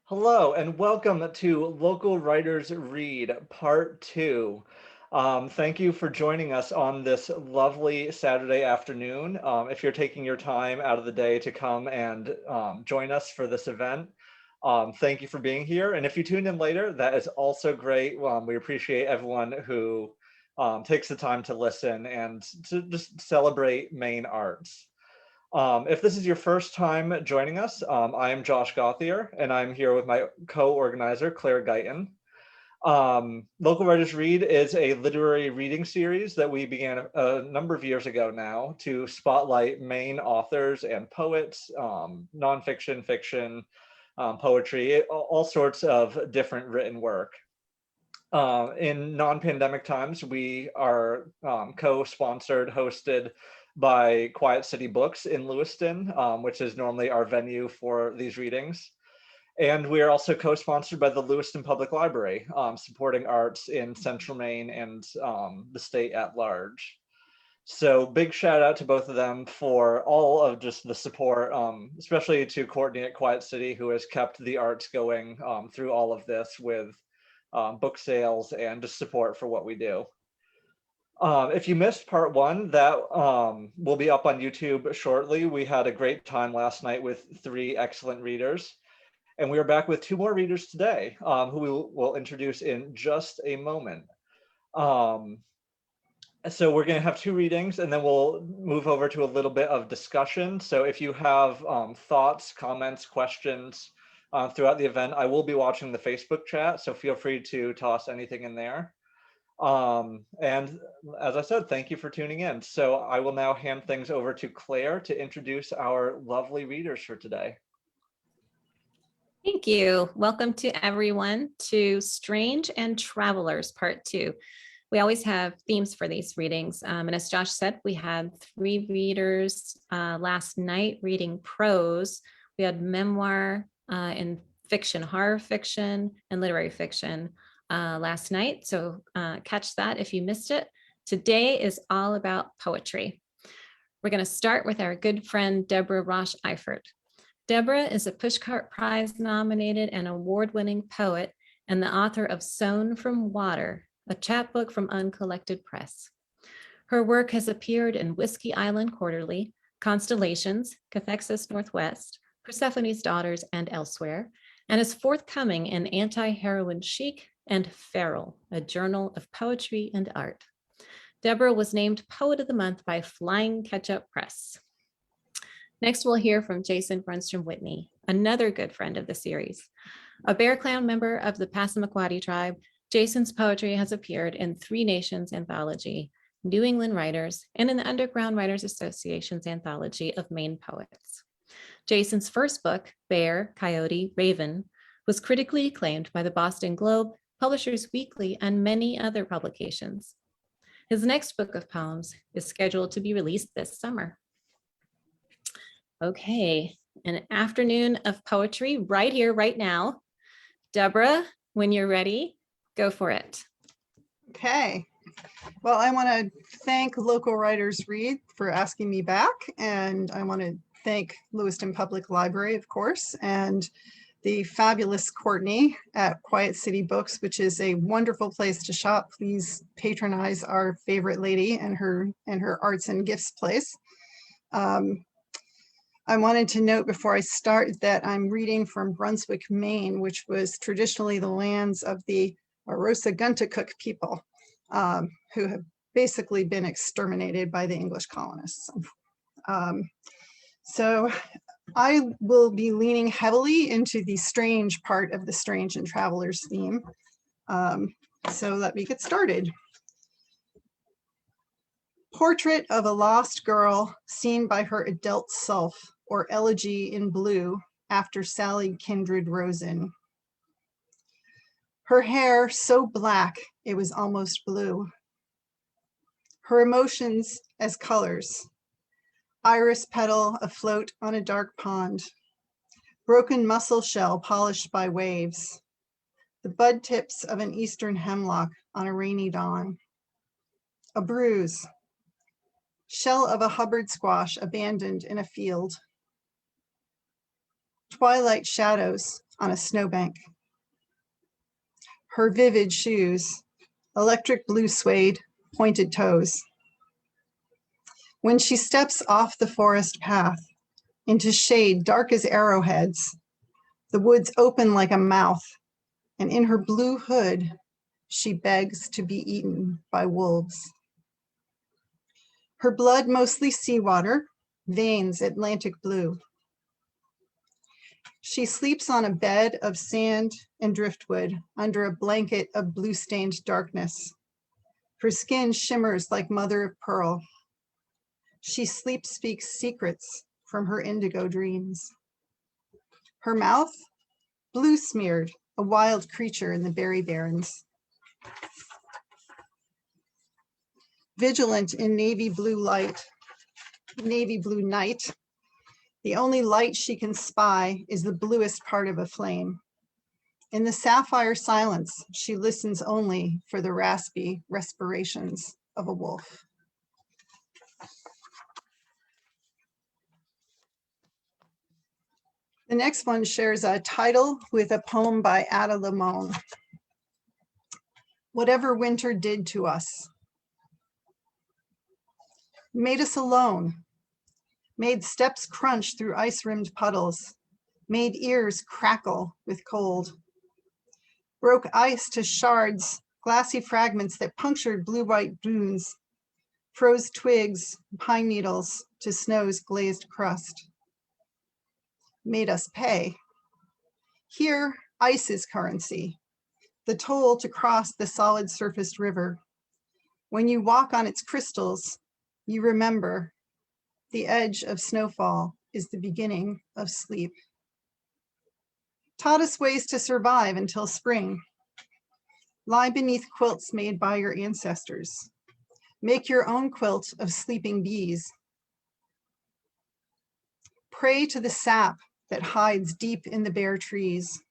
Hello and welcome to Local Writers Read Part 2. Thank you for joining us on this lovely Saturday afternoon. If you're taking your time out of the day to come and join us for this event, thank you for being here. And if you tuned in later, that is also great. We appreciate everyone who takes the time to listen and to just celebrate Maine arts. If this is your first time joining us, I am Josh Gauthier, and I'm here with my co-organizer, Claire Guyton. Local Writers Read is a literary reading series that we began a number of years ago now to spotlight Maine authors and poets, nonfiction, fiction, poetry, all sorts of different written work. In non-pandemic times, we are co-sponsored, hosted by Quiet City Books in Lewiston, which is normally our venue for these readings. And we are also co-sponsored by the Lewiston Public Library, supporting arts in Central Maine and the state at large. So big shout out to both of them for all of just the support, especially to Courtney at Quiet City, who has kept the arts going through all of this with book sales and just support for what we do. If you missed part one, that will be up on YouTube shortly. We had a great time last night with 3 excellent readers. And we are back with 2 more readers today, who we will introduce in just a moment. So we're going to have 2 readings, and then we'll move over to a little bit of discussion. So if you have thoughts, comments, questions throughout the event, I will be watching the Facebook chat, so feel free to toss anything in there. And as I said, thank you for tuning in. So I will now hand things over to Claire to introduce our lovely readers for today. Thank you. Welcome to everyone to Strange and Travelers Part 2. We always have themes for these readings. And as Josh said, we had 3 readers last night reading prose. We had memoir and fiction, horror fiction, and literary fiction last night. So catch that if you missed it. Today is all about poetry. We're going to start with our good friend, Deborah Rosch-Eifert. Deborah is a Pushcart Prize nominated and award-winning poet and the author of Sown from Water, a chapbook from Uncollected Press. Her work has appeared in Whiskey Island Quarterly, Constellations, Cathexis Northwest, Persephone's Daughters, and elsewhere, and is forthcoming in Anti-Heroin Chic and Feral, a journal of poetry and art. Deborah was named Poet of the Month by Flying Ketchup Press. Next, we'll hear from Jason Grundstrom-Whitney, another good friend of the series. A Bear Clan member of the Passamaquoddy tribe, Jason's poetry has appeared in 3 Nations anthology, New England Writers, and in the Underground Writers Association's anthology of Maine poets. Jason's first book, Bear, Coyote, Raven, was critically acclaimed by the Boston Globe, Publishers Weekly, and many other publications. His next book of poems is scheduled to be released this summer. Okay, an afternoon of poetry right here, right now. Deborah, when you're ready, go for it. Okay. Well, I want to thank Local Writers Read for asking me back, and I want to thank Lewiston Public Library, of course, and the fabulous Courtney at Quiet City Books, which is a wonderful place to shop. Please patronize our favorite lady and her arts and gifts place. I wanted to note before I start that I'm reading from Brunswick, Maine, which was traditionally the lands of the Arosaguntukuk people, who have basically been exterminated by the English colonists. So I will be leaning heavily into the strange part of the Strange and Travelers theme. So let me get started. Portrait of a lost girl seen by her adult self, or elegy in blue after Sally Kindred Rosen. Her hair so black it was almost blue. Her emotions as colors. Iris petal afloat on a dark pond. Broken mussel shell polished by waves. The bud tips of an eastern hemlock on a rainy dawn. A bruise. Shell of a Hubbard squash abandoned in a field. twilight shadows on a snowbank. Her vivid shoes, electric blue suede, pointed toes. When she steps off the forest path into shade dark as arrowheads, the woods open like a mouth, and in her blue hood, she begs to be eaten by wolves. Her blood mostly seawater, veins Atlantic blue. She sleeps on a bed of sand and driftwood under a blanket of blue-stained darkness. Her skin shimmers like mother of pearl. She sleep speaks secrets from her indigo dreams. Her mouth, blue smeared, a wild creature in the berry barrens. Vigilant in navy blue light, navy blue night, the only light she can spy is the bluest part of a flame. In the sapphire silence, she listens only for the raspy respirations of a wolf. The next one shares a title with a poem by Ada Limon. Whatever winter did to us. Made us alone, made steps crunch through ice-rimmed puddles, made ears crackle with cold, broke ice to shards, glassy fragments that punctured blue-white dunes, froze twigs, pine needles to snow's glazed crust, made us pay. Here, ice is currency, the toll to cross the solid surfaced river. When you walk on its crystals, you remember the edge of snowfall is the beginning of sleep. Taught us ways to survive until spring. Lie beneath quilts made by your ancestors. Make your own quilt of sleeping bees. Pray to the sap that hides deep in the bare trees.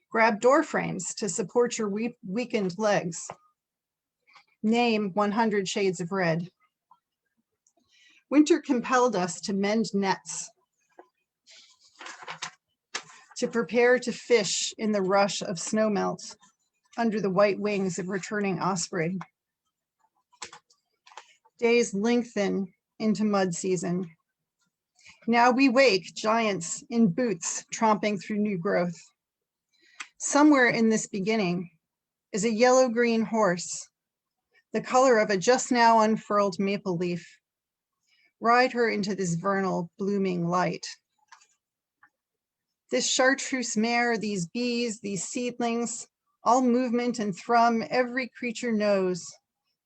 Grab door frames to support your weakened legs. Name 100 shades of red. Winter compelled us to mend nets, to prepare to fish in the rush of snowmelt under the white wings of returning osprey. Days lengthen into mud season. Now we wake giants in boots tromping through new growth. Somewhere in this beginning is a yellow-green horse, the color of a just now unfurled maple leaf. Ride her into this vernal, blooming light. This chartreuse mare, these bees, these seedlings, all movement and thrum every creature knows.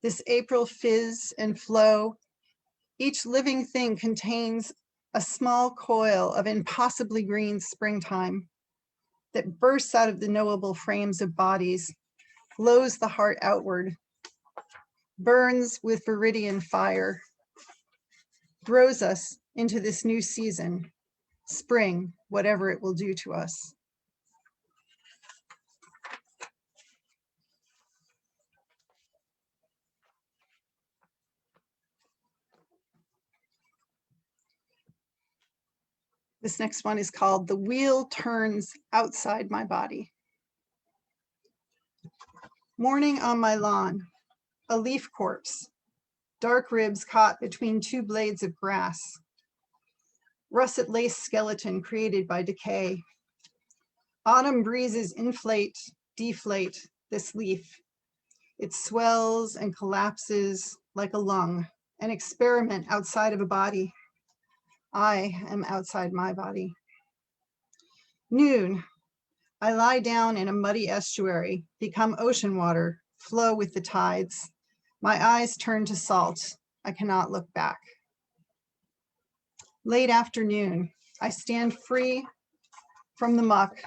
This April fizz and flow, each living thing contains a small coil of impossibly green springtime that bursts out of the knowable frames of bodies, glows the heart outward, burns with viridian fire, throws us into this new season, spring, whatever it will do to us. This next one is called The Wheel Turns Outside My Body. Morning on my lawn, a leaf corpse, dark ribs caught between two blades of grass, russet lace skeleton created by decay. Autumn breezes inflate, deflate this leaf. It swells and collapses like a lung, an experiment outside of a body. I am outside my body. Noon, I lie down in a muddy estuary, become ocean water, flow with the tides. My eyes turn to salt. I cannot look back. Late afternoon, I stand free from the muck.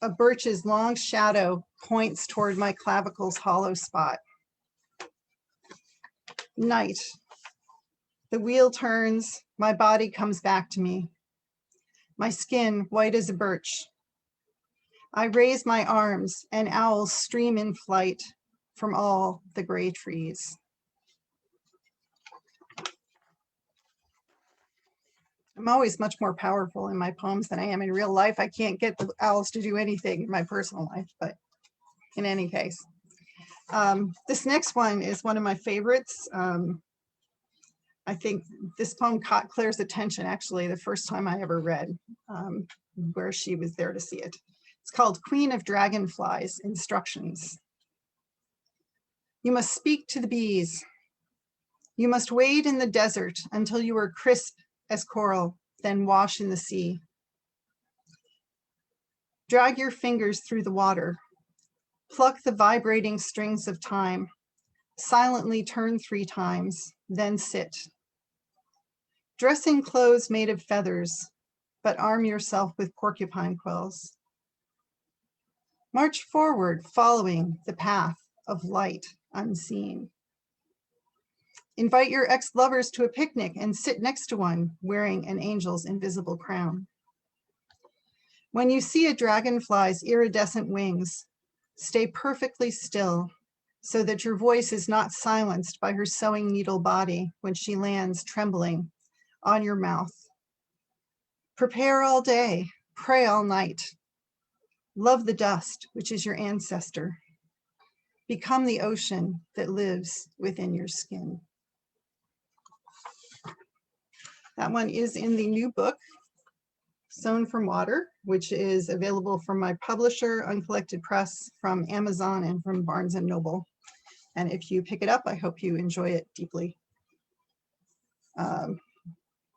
A birch's long shadow points toward my clavicle's hollow spot. Night. The wheel turns, my body comes back to me. My skin white as a birch. I raise my arms and owls stream in flight from all the gray trees. I'm always much more powerful in my poems than I am in real life. I can't get the owls to do anything in my personal life, but in any case. This next one is one of my favorites. I think this poem caught Claire's attention actually the first time I ever read, where she was there to see it. It's called Queen of Dragonflies, Instructions. You must speak to the bees. You must wade in the desert until you are crisp as coral, then wash in the sea. Drag your fingers through the water. Pluck the vibrating strings of time. Silently turn 3 times, then sit. Dress in clothes made of feathers, but arm yourself with porcupine quills. March forward, following the path of light unseen. Invite your ex-lovers to a picnic and sit next to one wearing an angel's invisible crown. When you see a dragonfly's iridescent wings, stay perfectly still so that your voice is not silenced by her sewing needle body when she lands trembling on your mouth. Prepare all day, pray all night. Love the dust, which is your ancestor. Become the ocean that lives within your skin. That one is in the new book, Sown from Water, which is available from my publisher, Uncollected Press, from Amazon, and from Barnes and Noble. And if you pick it up, I hope you enjoy it deeply.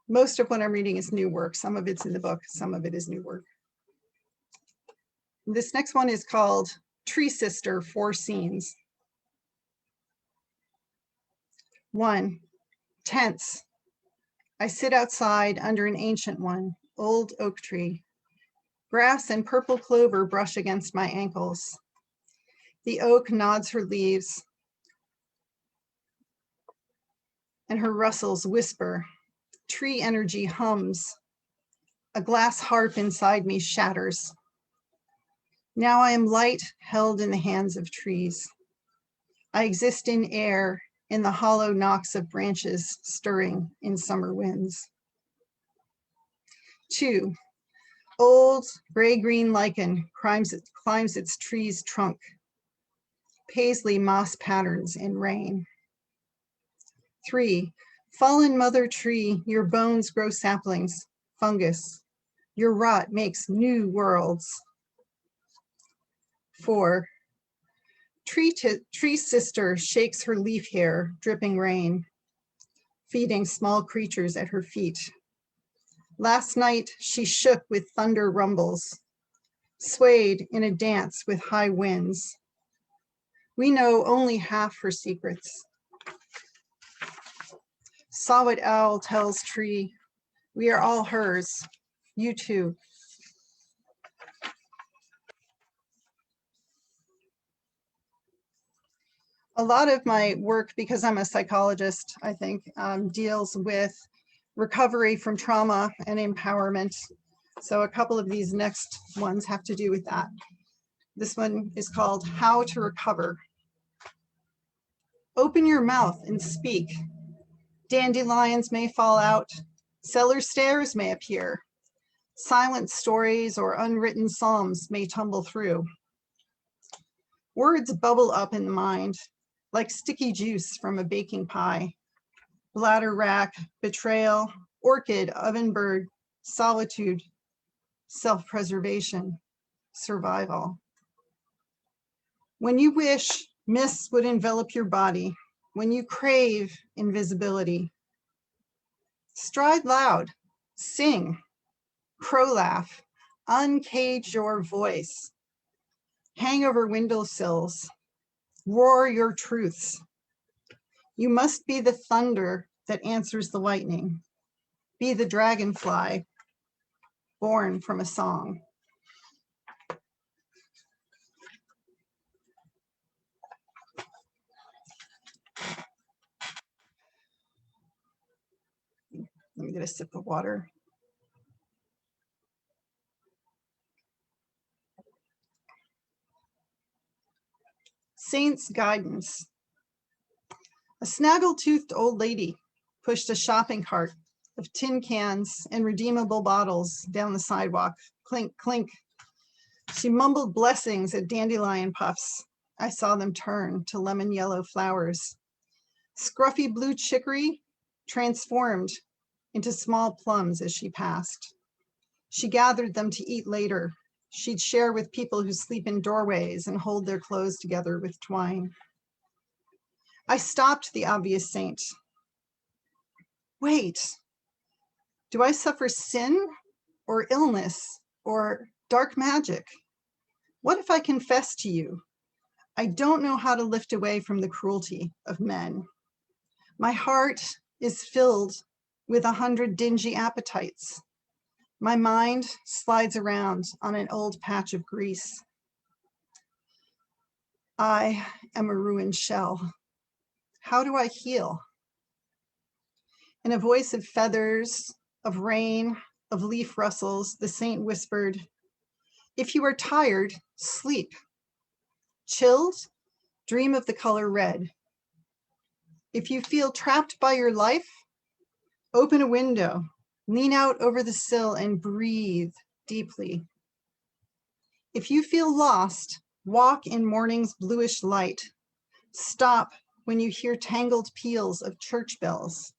Most of what I'm reading is new work. Some of it's in the book, some of it is new work. This next one is called Tree Sister, 4 Scenes. 1, tense. I sit outside under an ancient one, old oak tree. Grass and purple clover brush against my ankles. The oak nods her leaves, and her rustles whisper. Tree energy hums. A glass harp inside me shatters. Now I am light held in the hands of trees. I exist in air, in the hollow knocks of branches stirring in summer winds. 2, old gray-green lichen climbs its tree's trunk. Paisley moss patterns in rain. 3, fallen mother tree, your bones grow saplings, fungus. Your rot makes new worlds. 4, tree sister shakes her leaf hair, dripping rain, feeding small creatures at her feet. Last night, she shook with thunder rumbles, swayed in a dance with high winds. We know only half her secrets. Saw what owl tells tree, we are all hers, you too. A lot of my work, because I'm a psychologist, I think, deals with recovery from trauma and empowerment. So a couple of these next ones have to do with that. This one is called How to Recover. Open your mouth and speak. Dandelions may fall out. Cellar stairs may appear. Silent stories or unwritten psalms may tumble through. Words bubble up in the mind, like sticky juice from a baking pie. Bladder rack, betrayal, orchid, ovenbird, solitude, self-preservation, survival. When you wish, mists would envelop your body. When you crave invisibility, stride loud, sing, crow laugh, uncage your voice, hang over windowsills, roar your truths. You must be the thunder that answers the lightning. Be the dragonfly born from a song. Let me get a sip of water. Saint's Guidance. A snaggle-toothed old lady pushed a shopping cart of tin cans and redeemable bottles down the sidewalk. Clink, clink. She mumbled blessings at dandelion puffs. I saw them turn to lemon yellow flowers. Scruffy blue chicory transformed into small plums as she passed. She gathered them to eat later. She'd share with people who sleep in doorways and hold their clothes together with twine. I stopped the obvious saint. Wait, do I suffer sin or illness or dark magic? What if I confess to you? I don't know how to lift away from the cruelty of men. My heart is filled with 100 dingy appetites. My mind slides around on an old patch of grease. I am a ruined shell. How do I heal? In a voice of feathers, of rain, of leaf rustles, the saint whispered, if you are tired, sleep. Chilled, dream of the color red. If you feel trapped by your life, open a window, lean out over the sill and breathe deeply. If you feel lost, walk in morning's bluish light. Stop when you hear tangled peals of church bells.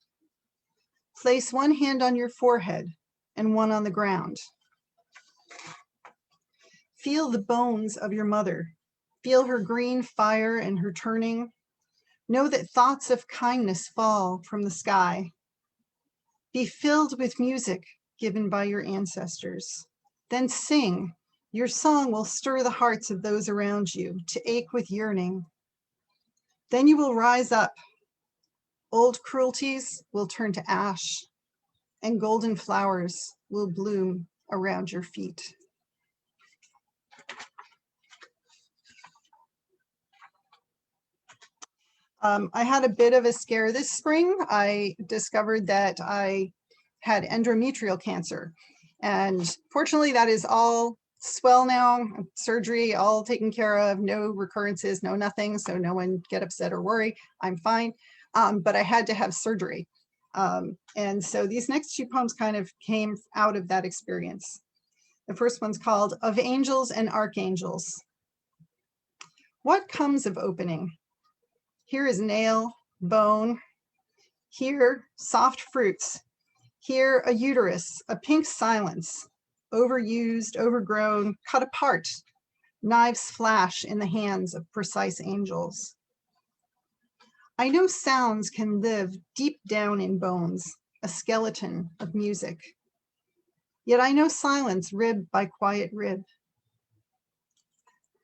Place one hand on your forehead and one on the ground. Feel the bones of your mother. Feel her green fire and her turning. Know that thoughts of kindness fall from the sky. Be filled with music given by your ancestors. Then sing. Your song will stir the hearts of those around you to ache with yearning. Then you will rise up. Old cruelties will turn to ash, and golden flowers will bloom around your feet. I had a bit of a scare this spring. I discovered that I had endometrial cancer, and fortunately that is all swell now, surgery all taken care of, no recurrences, no nothing, so no one get upset or worry, I'm fine. But I had to have surgery. And so these next two poems kind of came out of that experience. The first one's called Of Angels and Archangels. What comes of opening? Here is nail, bone. Here, soft fruits. Here, a uterus, a pink silence. Overused, overgrown, cut apart. Knives flash in the hands of precise angels. I know sounds can live deep down in bones, a skeleton of music. Yet I know silence rib by quiet rib.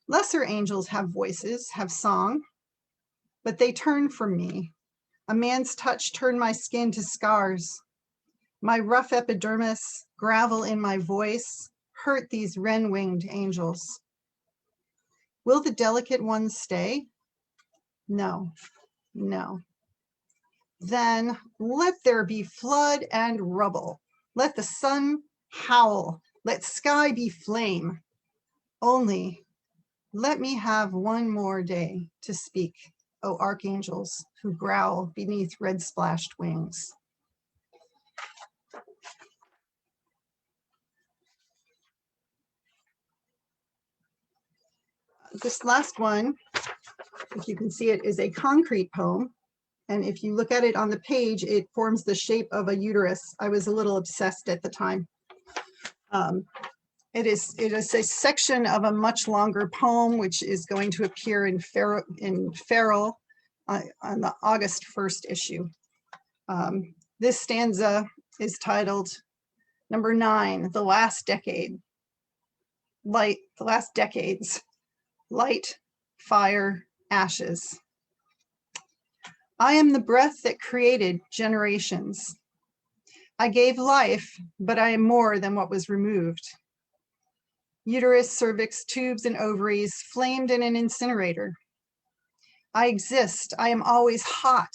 Lesser angels have voices, have song, but they turn from me. A man's touch turned my skin to scars. My rough epidermis, gravel in my voice, hurt these wren-winged angels. Will the delicate ones stay? No, no. Then let there be flood and rubble. Let the sun howl. Let sky be flame. Only let me have one more day to speak, O archangels who growl beneath red-splashed wings. This last one, if you can see it, is a concrete poem. And if you look at it on the page, it forms the shape of a uterus. I was a little obsessed at the time. It is a section of a much longer poem, which is going to appear in Feral on the August 1st issue. This stanza is titled number 9, The Last Decade. Light, the last decades. Light, fire, ashes. I am the breath that created generations. I gave life, but I am more than what was removed. Uterus, cervix, tubes, and ovaries flamed in an incinerator. I exist. I am always hot.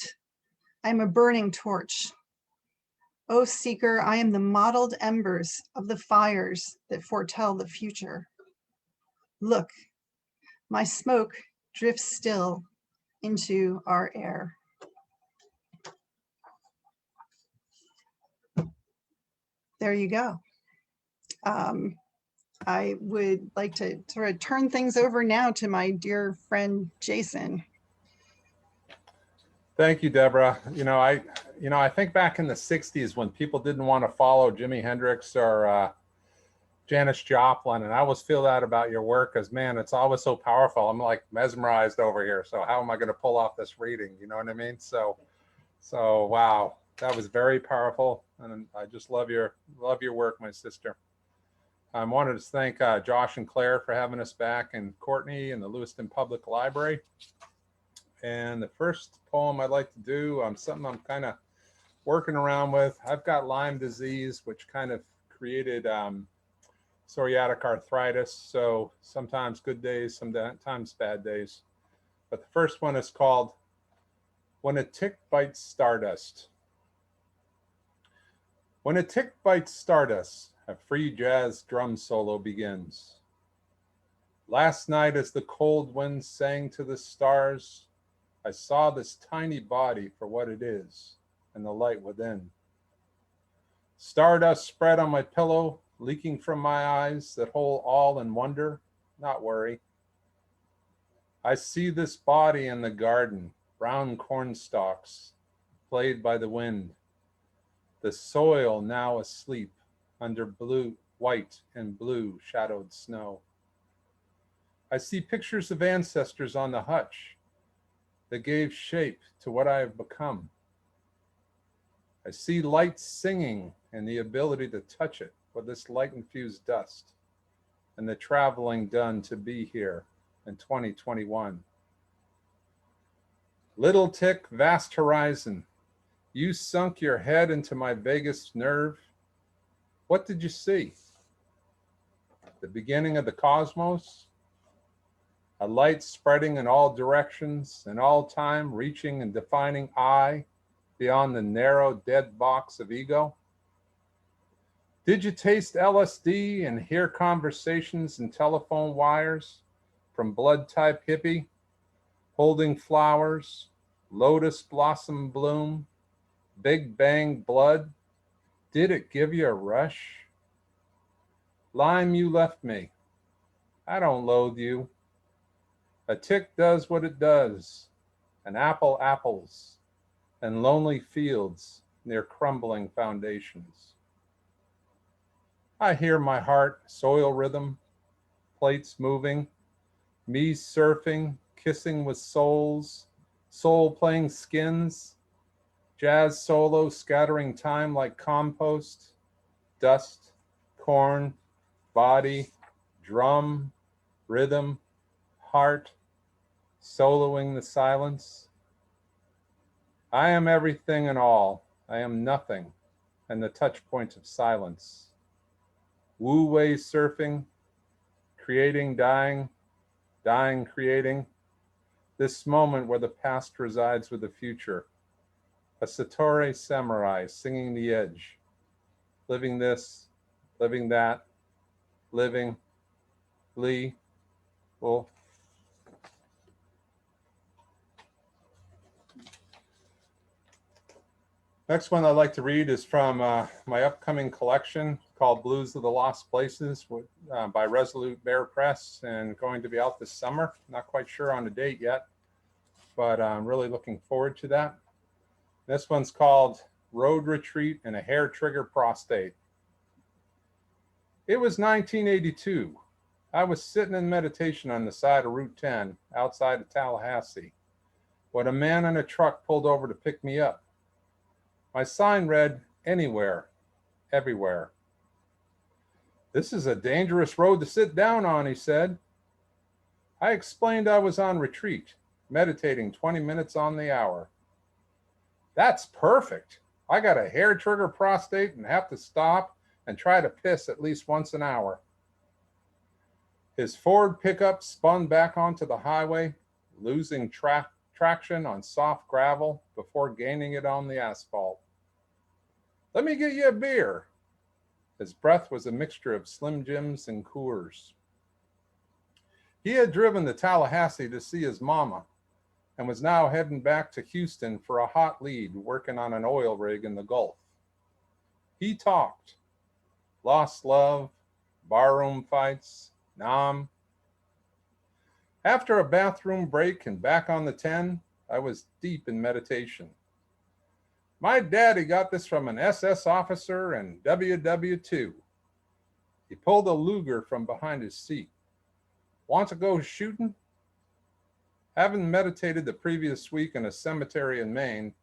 I am a burning torch. O seeker, I am the mottled embers of the fires that foretell the future. Look, my smoke drifts still into our air. there you go. I would like to sort of turn things over now to my dear friend, Jason. Thank you, Deborah. I think back in the 60s when people didn't want to follow Jimi Hendrix or Janis Joplin, and I always feel that about your work, because man, it's always so powerful. I'm like mesmerized over here. So how am I going to pull off this reading? You know what I mean? So wow, that was very powerful, and I just love your work, my sister. I wanted to thank Josh and Claire for having us back, and Courtney and the Lewiston Public Library. And the first poem I'd like to do, something I'm kind of working around with. I've got Lyme disease, which kind of created psoriatic arthritis. So sometimes good days, sometimes bad days. But the first one is called When a Tick Bites Stardust. When a tick bites stardust, a free jazz drum solo begins. Last night as the cold wind sang to the stars, I saw this tiny body for what it is and the light within. Stardust spread on my pillow, leaking from my eyes that hold all in wonder, not worry. I see this body in the garden, brown corn stalks, played by the wind. The soil now asleep under blue, white and blue shadowed snow. I see pictures of ancestors on the hutch that gave shape to what I have become. I see light singing and the ability to touch it with this light-infused dust, and the traveling done to be here in 2021. Little tick, vast horizon, you sunk your head into my vagus nerve. What did you see? The beginning of the cosmos? A light spreading in all directions, in all time, reaching and defining I beyond the narrow dead box of ego? Did you taste LSD and hear conversations and telephone wires from blood type hippie, holding flowers, lotus blossom bloom, big bang blood? Did it give you a rush? Lyme, you left me. I don't loathe you. A tick does what it does. An apple apples and lonely fields near crumbling foundations. I hear my heart, soil rhythm, plates moving, me surfing, kissing with souls, soul playing skins, jazz solo scattering time like compost, dust, corn, body, drum, rhythm, heart, soloing the silence. I am everything and all. I am nothing, and the touch point of silence. Wu-wei surfing, creating, dying, dying, creating. This moment where the past resides with the future. A Satori samurai singing the edge. Living this, living that, living, Lee, well. Next one I'd like to read is from my upcoming collection called Blues of the Lost Places by Resolute Bear Press, and going to be out this summer. Not quite sure on the date yet, but I'm really looking forward to that. This one's called Road Retreat in a Hair Trigger Prostate. It was 1982. I was sitting in meditation on the side of Route 10 outside of Tallahassee when a man in a truck pulled over to pick me up. My sign read, anywhere, everywhere. This is a dangerous road to sit down on, he said. I explained I was on retreat, meditating 20 minutes on the hour. That's perfect. I got a hair trigger prostate and have to stop and try to piss at least once an hour. His Ford pickup spun back onto the highway, losing traction on soft gravel before gaining it on the asphalt. Let me get you a beer. His breath was a mixture of Slim Jims and Coors. He had driven to Tallahassee to see his mama and was now heading back to Houston for a hot lead working on an oil rig in the Gulf. He talked. lost love, barroom fights, Nam. After a bathroom break and back on the 10, I was deep in meditation. My daddy got this from an SS officer in WW2. He pulled a Luger from behind his seat. Want to go shooting? Having meditated the previous week in a cemetery in Maine,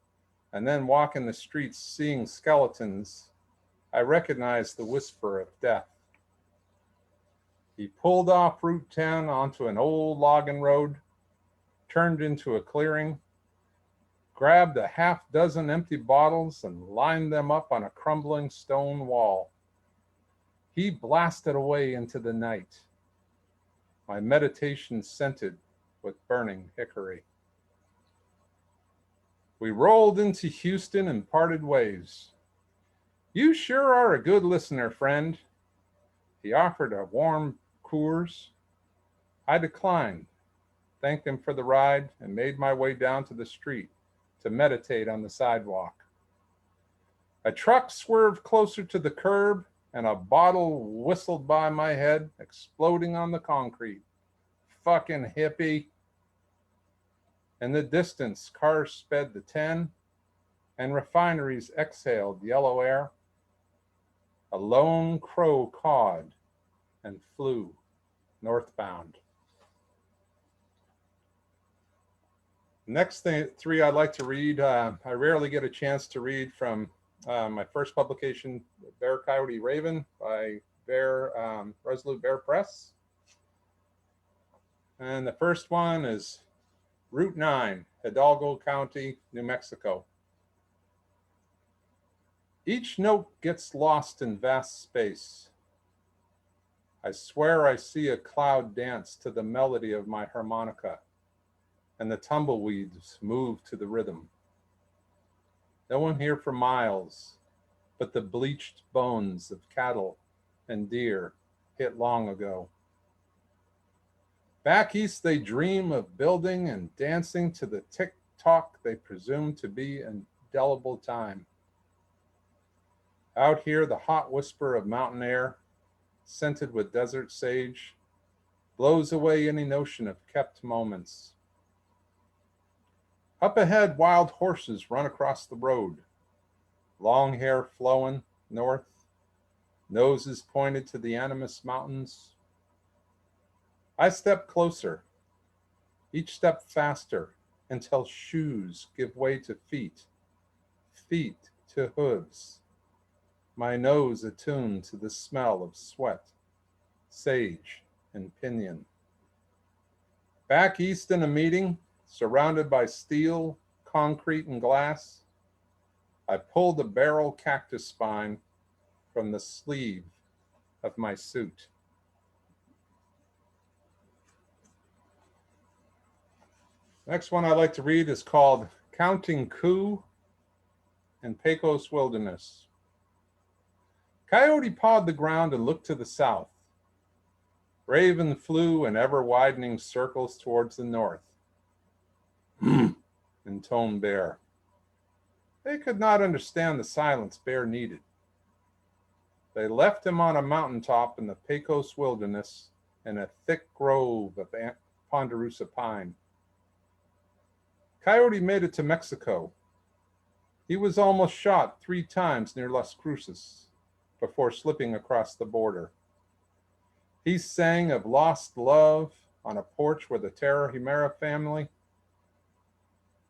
and then walking the streets seeing skeletons, I recognized the whisper of death. He pulled off Route 10 onto an old logging road, turned into a clearing, grabbed a half dozen empty bottles and lined them up on a crumbling stone wall. He blasted away into the night, my meditation scented with burning hickory. We rolled into Houston and parted ways. You sure are a good listener, friend. He offered a warm Coors. I declined, thanked him for the ride, and made my way down to the street to meditate on the sidewalk. A truck swerved closer to the curb, and a bottle whistled by my head, exploding on the concrete. Fucking hippie. In the distance, cars sped the 10, and refineries exhaled yellow air. A lone crow cawed and flew northbound. Next three I'd like to read. I rarely get a chance to read from my first publication, Bear, Coyote, Raven by Resolute Bear Press. And the first one is Route 9, Hidalgo County, New Mexico. Each note gets lost in vast space. I swear I see a cloud dance to the melody of my harmonica, and the tumbleweeds move to the rhythm. No one here for miles, but the bleached bones of cattle and deer hit long ago. Back east, they dream of building and dancing to the tick-tock they presume to be indelible time. Out here, the hot whisper of mountain air, scented with desert sage, blows away any notion of kept moments. Up ahead, wild horses run across the road, long hair flowing north, noses pointed to the Animus Mountains. I step closer, each step faster, until shoes give way to feet, feet to hooves, my nose attuned to the smell of sweat, sage, and pinyon. Back east in a meeting, surrounded by steel, concrete, and glass, I pulled a barrel cactus spine from the sleeve of my suit. Next one I'd like to read is called Counting Coup in Pecos Wilderness. Coyote pawed the ground and looked to the south. Raven flew in ever-widening circles towards the north. Intoned Bear. They could not understand the silence Bear needed. They left him on a mountaintop in the Pecos Wilderness in a thick grove of ponderosa pine. Coyote made it to Mexico. He was almost shot 3 times near Las Cruces before slipping across the border. He sang of lost love on a porch with the Terra family.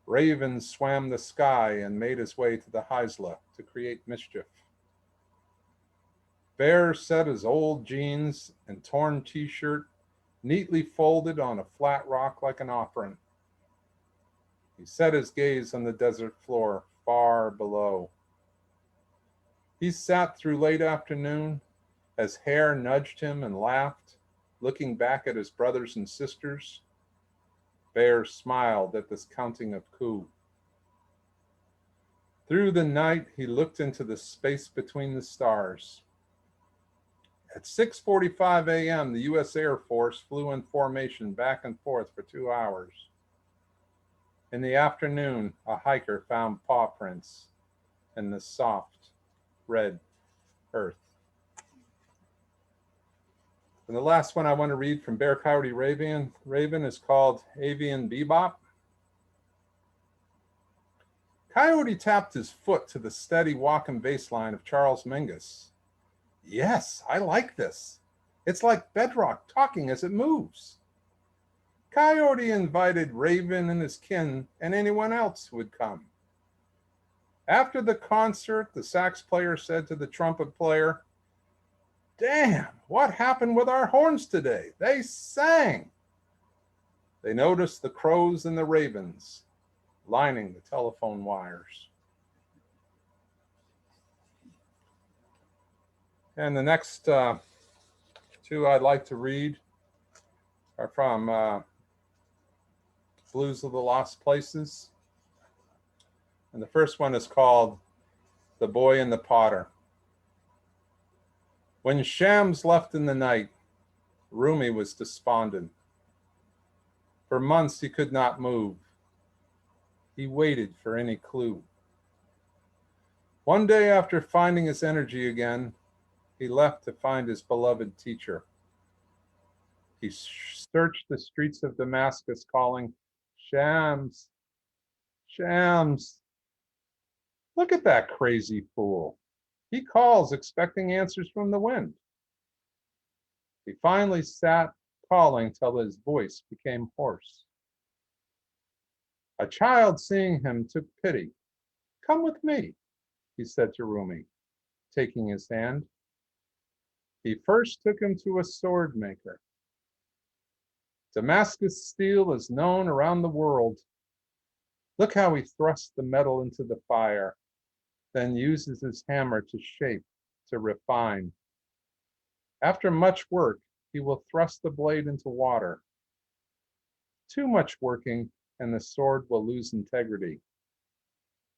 Raven swam the sky and made his way to the Heisla to create mischief. Bear set his old jeans and torn t-shirt neatly folded on a flat rock like an offering. He set his gaze on the desert floor far below. He sat through late afternoon as Hare nudged him and laughed, looking back at his brothers and sisters. Bear smiled at this counting of coup. Through the night, he looked into the space between the stars. At 6:45 a.m., the U.S. Air Force flew in formation back and forth for 2 hours. In the afternoon, a hiker found paw prints in the soft, red earth. And the last one I want to read from Bear, Coyote, Raven is called Avian Bebop. Coyote tapped his foot to the steady walking bass line of Charles Mingus. Yes, I like this. It's like bedrock talking as it moves. Coyote invited Raven and his kin and anyone else who would come. After the concert, the sax player said to the trumpet player, "Damn, what happened with our horns today? They sang." They noticed the crows and the ravens lining the telephone wires. And the next two I'd like to read are from Blues of the Lost Places. And the first one is called The Boy and the Potter. When Shams left in the night, Rumi was despondent. For months he could not move. He waited for any clue. One day, after finding his energy again, he left to find his beloved teacher. He searched the streets of Damascus calling, "Shams, Shams, look at that crazy fool. He calls expecting answers from the wind." He finally sat calling till his voice became hoarse. A child, seeing him, took pity. "Come with me," he said to Rumi, taking his hand. He first took him to a sword maker. Damascus steel is known around the world. Look how he thrusts the metal into the fire, then uses his hammer to shape, to refine. After much work, he will thrust the blade into water. Too much working, and the sword will lose integrity.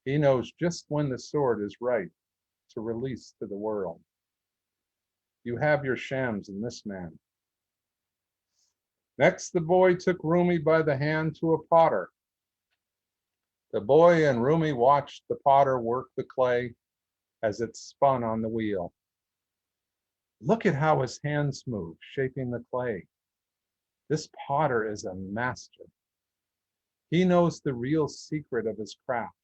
He knows just when the sword is right to release to the world. You have your shams in this man. Next, the boy took Rumi by the hand to a potter. The boy and Rumi watched the potter work the clay as it spun on the wheel. Look at how his hands move, shaping the clay. This potter is a master. He knows the real secret of his craft.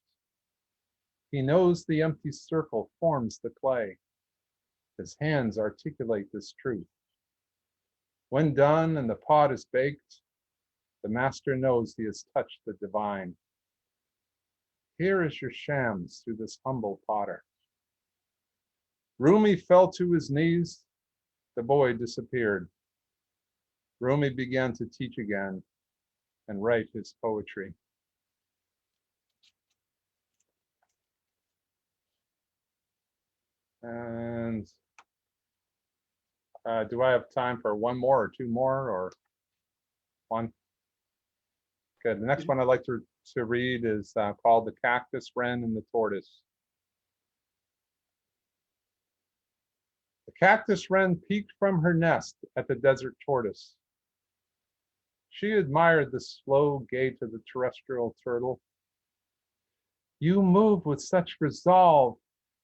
He knows the empty circle forms the clay. His hands articulate this truth. When done and the pot is baked, the master knows he has touched the divine. Here is your shams through this humble potter. Rumi fell to his knees. The boy disappeared. Rumi began to teach again and write his poetry. And do I have time for one more or two more or one? Good. The next one I'd like to read is called The Cactus, Wren, and the Tortoise. The cactus wren peeked from her nest at the desert tortoise. She admired the slow gait of the terrestrial turtle. You move with such resolve.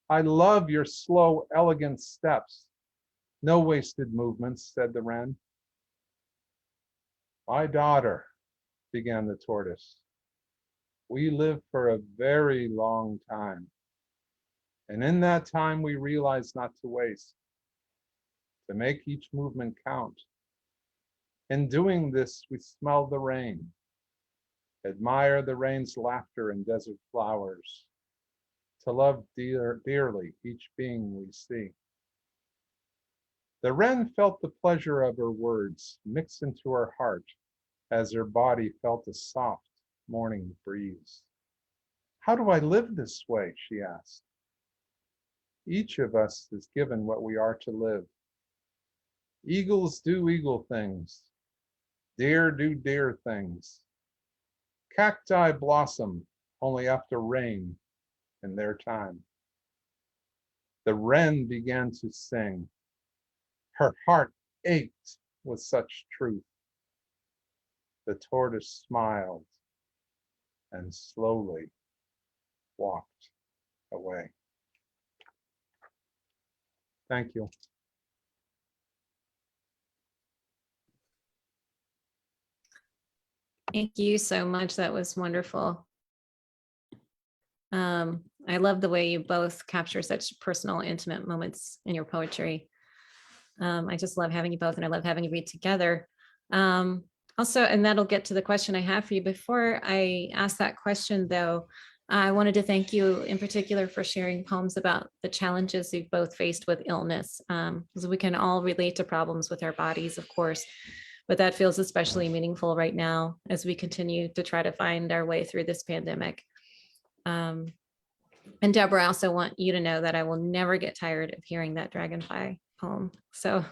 I love your slow, elegant steps. No wasted movements, said the wren. My daughter, began the tortoise, we live for a very long time. And in that time, we realize not to waste, to make each movement count. In doing this, we smell the rain, admire the rain's laughter and desert flowers, to love dearly each being we see. The wren felt the pleasure of her words mix into her heart as her body felt a soft morning breeze. How do I live this way? She asked. Each of us is given what we are to live. Eagles do eagle things. Deer do deer things. Cacti blossom only after rain in their time. The wren began to sing. Her heart ached with such truth. The tortoise smiled and slowly walked away. Thank you. Thank you so much. That was wonderful. I love the way you both capture such personal, intimate moments in your poetry. I just love having you both, and I love having you read together. Also, and that'll get to the question I have for you. Before I ask that question, though, I wanted to thank you in particular for sharing poems about the challenges you've both faced with illness, because we can all relate to problems with our bodies, of course, but that feels especially meaningful right now as we continue to try to find our way through this pandemic. And Deborah, I also want you to know that I will never get tired of hearing that dragonfly poem. So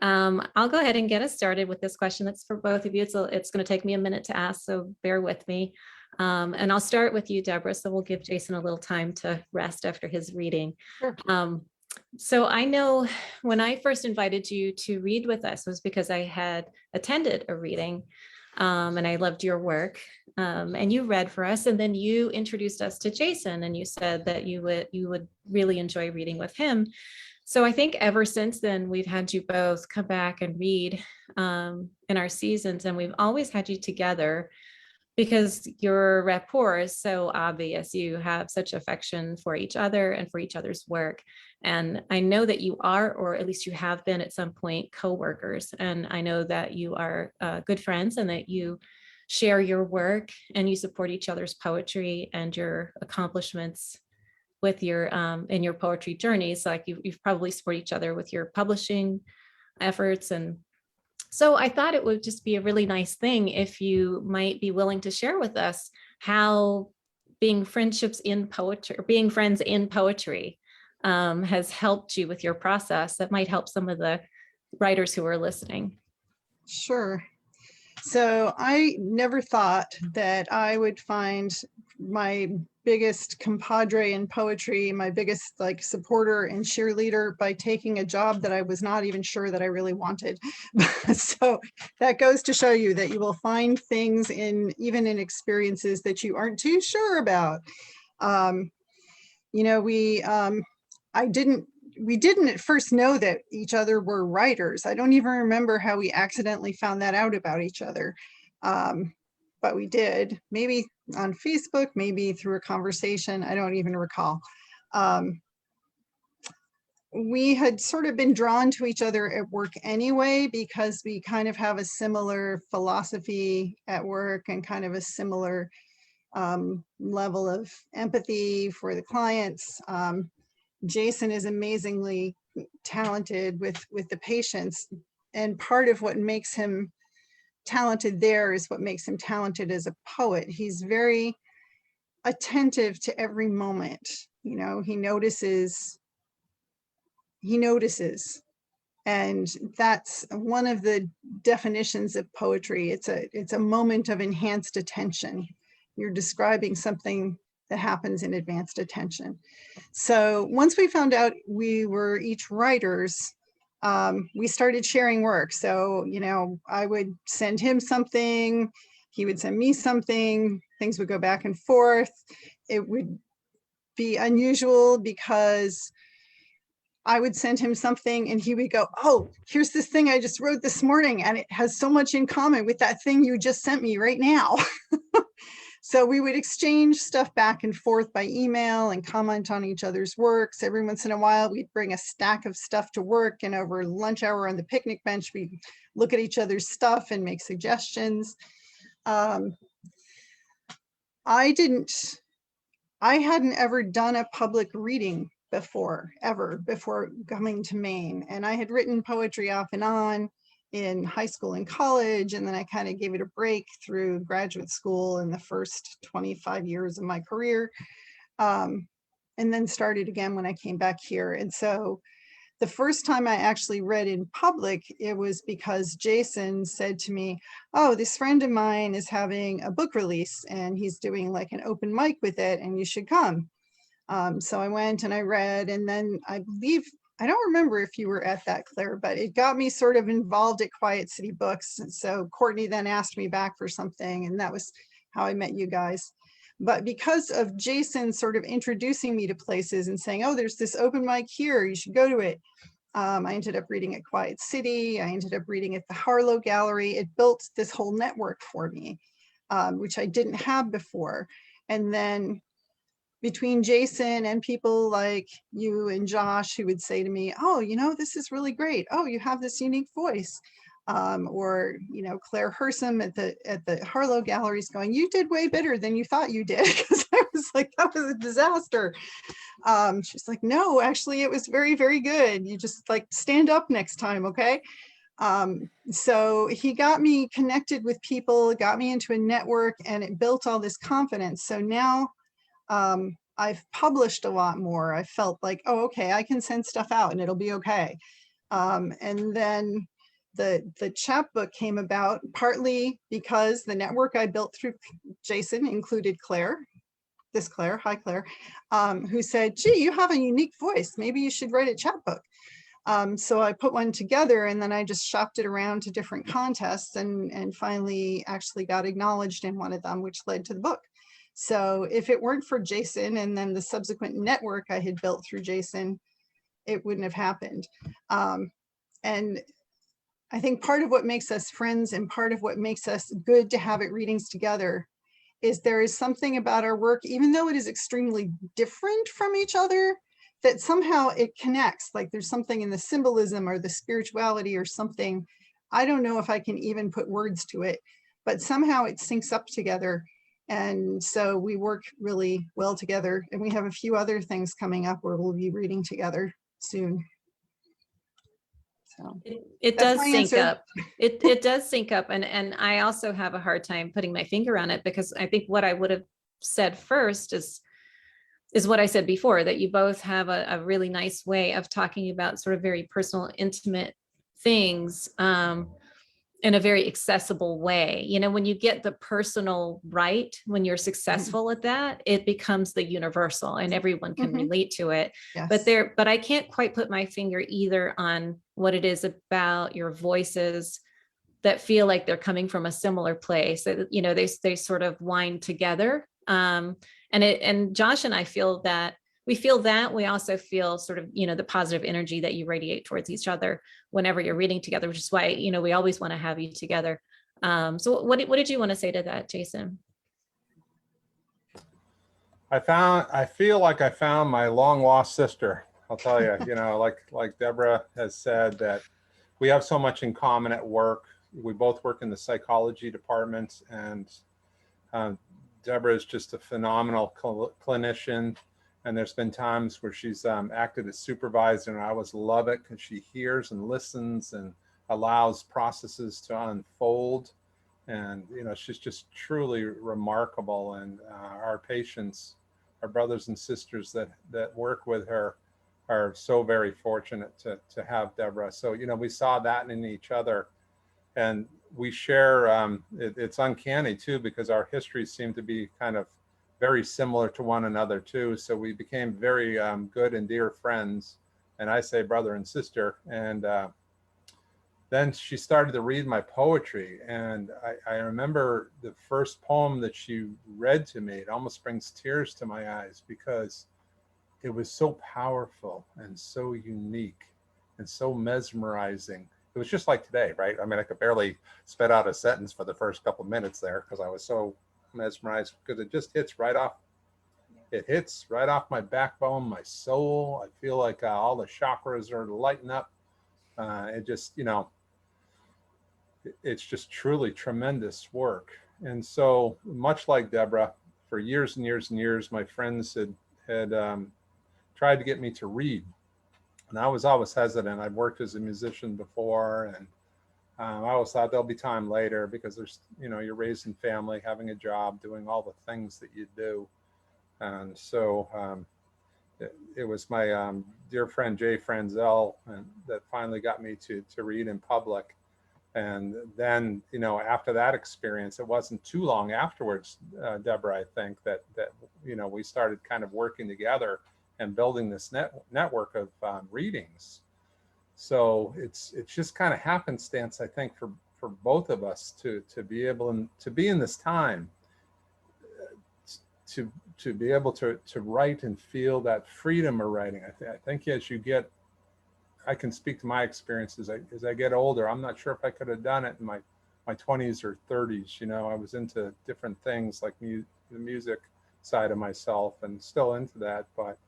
I'll go ahead and get us started with this question. That's for both of you. It's going to take me a minute to ask, so bear with me. And I'll start with you, Deborah, so we'll give Jason a little time to rest after his reading. Sure. So I know when I first invited you to read with us was because I had attended a reading and I loved your work. And you read for us, and then you introduced us to Jason, and you said that you would really enjoy reading with him. So I think ever since then, we've had you both come back and read in our seasons, and we've always had you together because your rapport is so obvious. You have such affection for each other and for each other's work. And I know that you are, or at least you have been at some point, co-workers. And I know that you are good friends and that you share your work and you support each other's poetry and your accomplishments with your in your poetry journeys. Like you've probably supported each other with your publishing efforts. And so I thought it would just be a really nice thing if you might be willing to share with us how being friendships in poetry, or being friends in poetry, has helped you with your process. That might help some of the writers who are listening. Sure. So I never thought that I would find my biggest compadre in poetry, my biggest like supporter and cheerleader, by taking a job that I was not even sure that I really wanted. So that goes to show you that you will find things even in experiences that you aren't too sure about. You know, we didn't at first know that each other were writers. I don't even remember how we accidentally found that out about each other. But we did, maybe on Facebook, maybe through a conversation. I don't even recall. We had sort of been drawn to each other at work anyway, because we kind of have a similar philosophy at work and kind of a similar level of empathy for the clients. Jason is amazingly talented with the patients, and part of what makes him talented there is what makes him talented as a poet. He's very attentive to every moment. You know, he notices, and that's one of the definitions of poetry. It's a moment of enhanced attention. You're describing something that happens in advanced attention. So once we found out we were each writers, we started sharing work. So, you know, I would send him something, he would send me something, things would go back and forth. It would be unusual because I would send him something and he would go, oh, here's this thing I just wrote this morning, and it has so much in common with that thing you just sent me right now. So we would exchange stuff back and forth by email and comment on each other's works. Every once in a while, we'd bring a stack of stuff to work, and over lunch hour on the picnic bench, we'd look at each other's stuff and make suggestions. I hadn't ever done a public reading before coming to Maine. And I had written poetry off and on in high school and college, and then I kind of gave it a break through graduate school in the first 25 years of my career, and then started again when I came back here. And so the first time I actually read in public, it was because Jason said to me, oh, this friend of mine is having a book release and he's doing like an open mic with it, and you should come. So I went and I read, and then I don't remember if you were at that, Claire, but it got me sort of involved at Quiet City Books. And so Courtney then asked me back for something, and that was how I met you guys. But because of Jason sort of introducing me to places and saying, oh, there's this open mic here, you should go to it. I ended up reading at Quiet City. I ended up reading at the Harlow Gallery. It built this whole network for me. which I didn't have before. And then between Jason and people like you and Josh, who would say to me, oh, you know, this is really great. Oh, you have this unique voice. Or, you know, Claire Hersom at the Harlow Galleries going, you did way better than you thought you did. Because I was like, that was a disaster. She's like, no, actually, it was very, very good. You just like stand up next time, okay? So he got me connected with people, got me into a network, and it built all this confidence. So now I've published a lot more. I felt like, oh, okay, I can send stuff out and it'll be okay. And then the chapbook came about partly because the network I built through Jason included Claire, hi Claire, who said, gee, you have a unique voice. Maybe you should write a chapbook. So I put one together, and then I just shopped it around to different contests and finally actually got acknowledged in one of them, which led to the book. So if it weren't for Jason and then the subsequent network I had built through Jason, it wouldn't have happened. And I think part of what makes us friends and part of what makes us good to have at readings together is there is something about our work, even though it is extremely different from each other, that somehow it connects. Like there's something in the symbolism or the spirituality or something. I don't know if I can even put words to it, but somehow it syncs up together. And so we work really well together. And we have a few other things coming up where we'll be reading together soon. So it that's does my sync answer. up. It does sync up. And I also have a hard time putting my finger on it, because I think what I would have said first is what I said before, that you both have a really nice way of talking about sort of very personal, intimate things in a very accessible way. You know, when you get the personal right, when you're successful at that, it becomes the universal and everyone can relate to it. Yes. But I can't quite put my finger either on what it is about your voices that feel like they're coming from a similar place. That, you know, they sort of wind together. And Josh and I feel that. We also feel sort of, you know, the positive energy that you radiate towards each other whenever you're reading together, which is why, you know, we always want to have you together. So what did you want to say to that, Jason? I feel like I found my long lost sister. I'll tell you, you know, like Deborah has said, that we have so much in common at work. We both work in the psychology department, and Deborah is just a phenomenal clinician. And there's been times where she's acted as supervisor, and I always love it because she hears and listens and allows processes to unfold. And, you know, she's just truly remarkable. And our patients, our brothers and sisters that work with her are so very fortunate to have Deborah. So, you know, we saw that in each other. And we share, it's uncanny too, because our histories seem to be kind of very similar to one another too. So we became very good and dear friends. And I say brother and sister. And then she started to read my poetry. And I remember the first poem that she read to me, it almost brings tears to my eyes, because it was so powerful and so unique and so mesmerizing. It was just like today, right? I mean, I could barely spit out a sentence for the first couple of minutes there because I was so mesmerized, because it just hits right off. It hits right off my backbone, my soul. I feel like all the chakras are lighting up. It just, you know, it's just truly tremendous work. And so much like Deborah, for years and years and years, my friends had tried to get me to read. And I was always hesitant. I'd worked as a musician before, and I always thought there'll be time later, because there's, you know, you're raising family, having a job, doing all the things that you do. And so it was my dear friend Jay Franzel that finally got me to read in public. And then, you know, after that experience, it wasn't too long afterwards, Deborah, I think that you know, we started kind of working together and building this network of readings. So it's just kind of happenstance, I think, for both of us to be able to be in this time, to be able to write and feel that freedom of writing. I think as you get, I can speak to my experiences as I get older. I'm not sure if I could have done it in my my 20s or 30s. You know, I was into different things like the music side of myself, and still into that. But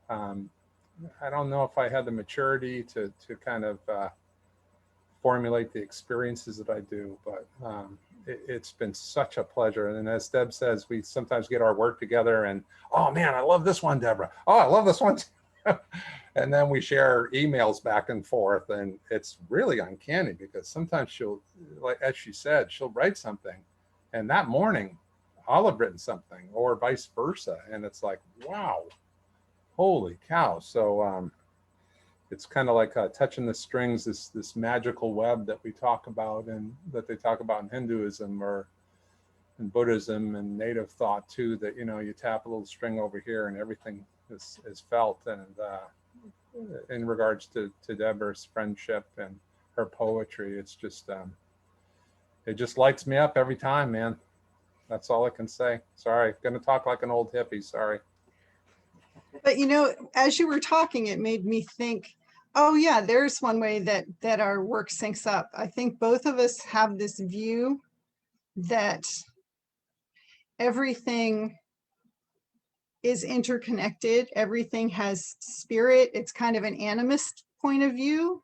I don't know if I had the maturity to kind of formulate the experiences that I do. But it's been such a pleasure. And as Deb says, we sometimes get our work together and, oh man, I love this one, Deborah. Oh, I love this one too. And then we share emails back and forth, and it's really uncanny because sometimes she'll, like as she said, she'll write something, and that morning I'll have written something, or vice versa, and it's like, wow, holy cow. So it's kind of like touching the strings, this magical web that we talk about, and that they talk about in Hinduism or in Buddhism and native thought too, that, you know, you tap a little string over here and everything is felt. And in regards to Deborah's friendship and her poetry, it's just, it just lights me up every time, man. That's all I can say. Sorry, gonna talk like an old hippie, sorry. But you know, as you were talking, it made me think, oh yeah, there's one way that our work syncs up. I think both of us have this view that everything is interconnected, everything has spirit. It's kind of an animist point of view,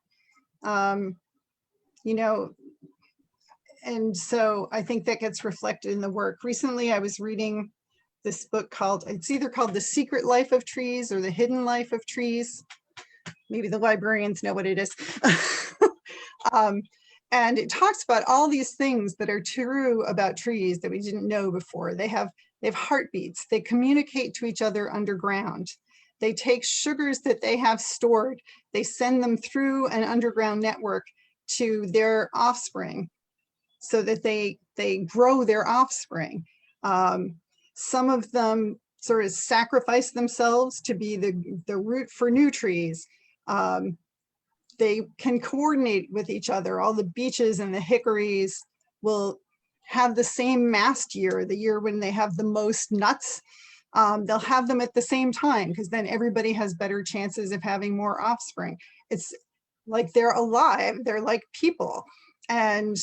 you know, and so I think that gets reflected in the work. Recently, I was reading this book called, it's either called The Secret Life of Trees or The Hidden Life of Trees. Maybe the librarians know what it is. And it talks about all these things that are true about trees that we didn't know before. They have heartbeats. They communicate to each other underground. They take sugars that they have stored. They send them through an underground network to their offspring so that they grow their offspring. Some of them sort of sacrifice themselves to be the root for new trees. They can coordinate with each other. All the beeches and the hickories will have the same mast year, the year when they have the most nuts. They'll have them at the same time, because then everybody has better chances of having more offspring. It's like they're alive, they're like people. And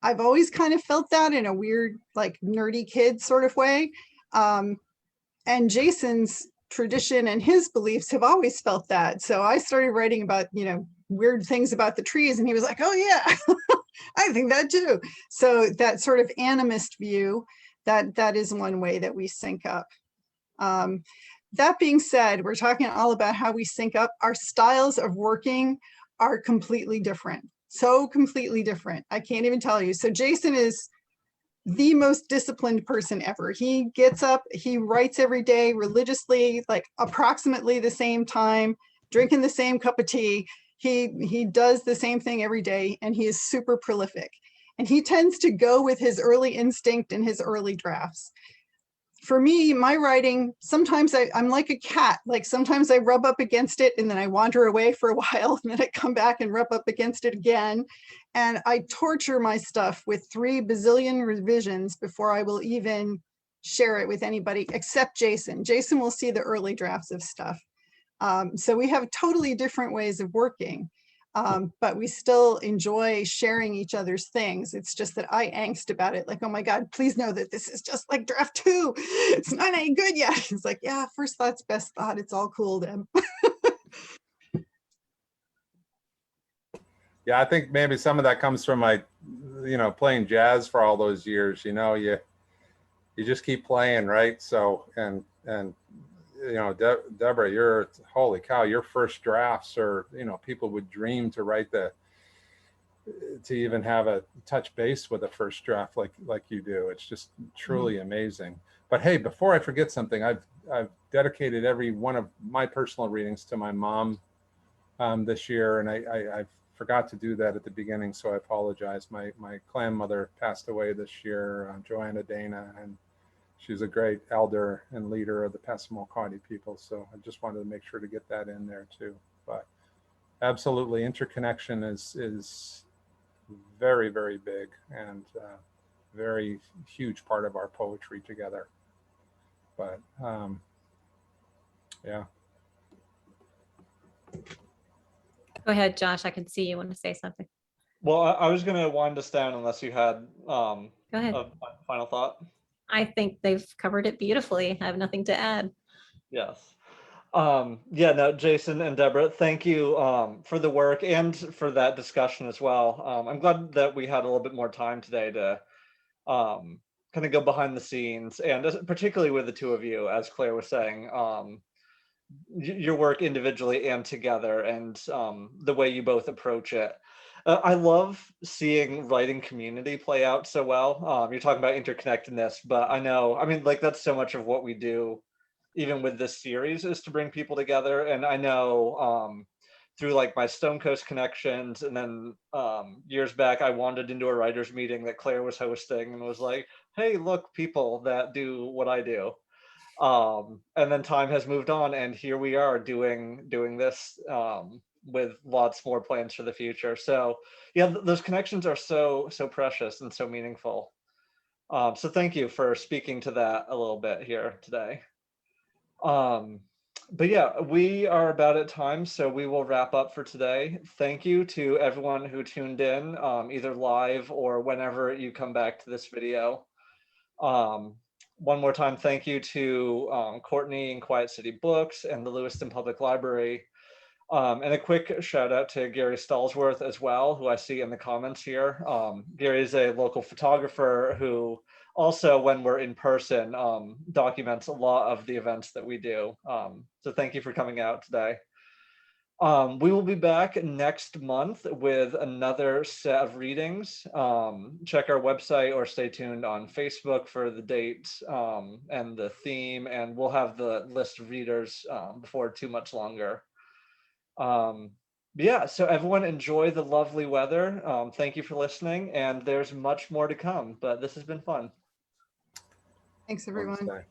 I've always kind of felt that in a weird, like nerdy kid sort of way. And Jason's tradition and his beliefs have always felt that. So I started writing about, you know, weird things about the trees, and he was like, oh yeah, I think that too. So that sort of animist view, that is one way that we sync up. That being said, we're talking all about how we sync up. Our styles of working are completely different. So completely different. I can't even tell you. So Jason is the most disciplined person ever. He gets up, he writes every day religiously, like approximately the same time, drinking the same cup of tea. He does the same thing every day, and he is super prolific. And he tends to go with his early instinct and his early drafts. For me, my writing, sometimes I'm like a cat. Like sometimes I rub up against it and then I wander away for a while, and then I come back and rub up against it again. And I torture my stuff with 3 bazillion revisions before I will even share it with anybody except Jason. Jason will see the early drafts of stuff. So we have totally different ways of working, but we still enjoy sharing each other's things. It's just that I angst about it, like, oh my God, please know that this is just like draft 2. It's not any good yet. It's like, yeah, first thought's best thought. It's all cool, Deb. Yeah, I think maybe some of that comes from my, you know, playing jazz for all those years. You know, you just keep playing, right? So and you know, Deborah, you're, holy cow, your first drafts are, you know, people would dream to write to even have a touch base with a first draft like you do. It's just truly amazing. But hey, before I forget something, I've dedicated every one of my personal readings to my mom this year, and I forgot to do that at the beginning, so I apologize. My clan mother passed away this year, Joanna Dana, and she's a great elder and leader of the Passamaquoddy people. So I just wanted to make sure to get that in there too. But absolutely, interconnection is very, very big, and very huge part of our poetry together. But yeah. Go ahead, Josh. I can see you want to say something. Well, I was going to wind us down unless you had Go ahead. a final thought. I think they've covered it beautifully. I have nothing to add. Yes. Yeah, no, Jason and Deborah, thank you for the work and for that discussion as well. I'm glad that we had a little bit more time today to kind of go behind the scenes, and particularly with the two of you, as Claire was saying, your work individually and together, and the way you both approach it. I love seeing writing community play out so well. You're talking about interconnectedness, but I know, I mean, like that's so much of what we do, even with this series, is to bring people together. And I know through like my Stone Coast connections, and then years back, I wandered into a writers meeting that Claire was hosting and was like, "Hey, look, people that do what I do." And then time has moved on, and here we are doing this with lots more plans for the future. So yeah, those connections are so precious and so meaningful. So thank you for speaking to that a little bit here today. But yeah, we are about at time, so we will wrap up for today. Thank you to everyone who tuned in, either live or whenever you come back to this video. One more time, thank you to Courtney and Quiet City Books and the Lewiston Public Library. And a quick shout out to Gary Stallsworth as well, who I see in the comments here. Gary is a local photographer who also, when we're in person, documents a lot of the events that we do. So thank you for coming out today. We will be back next month with another set of readings. Check our website or stay tuned on Facebook for the dates and the theme, and we'll have the list of readers before too much longer. Yeah, so everyone enjoy the lovely weather. Thank you for listening, and there's much more to come, but this has been fun. Thanks, everyone. Namaste.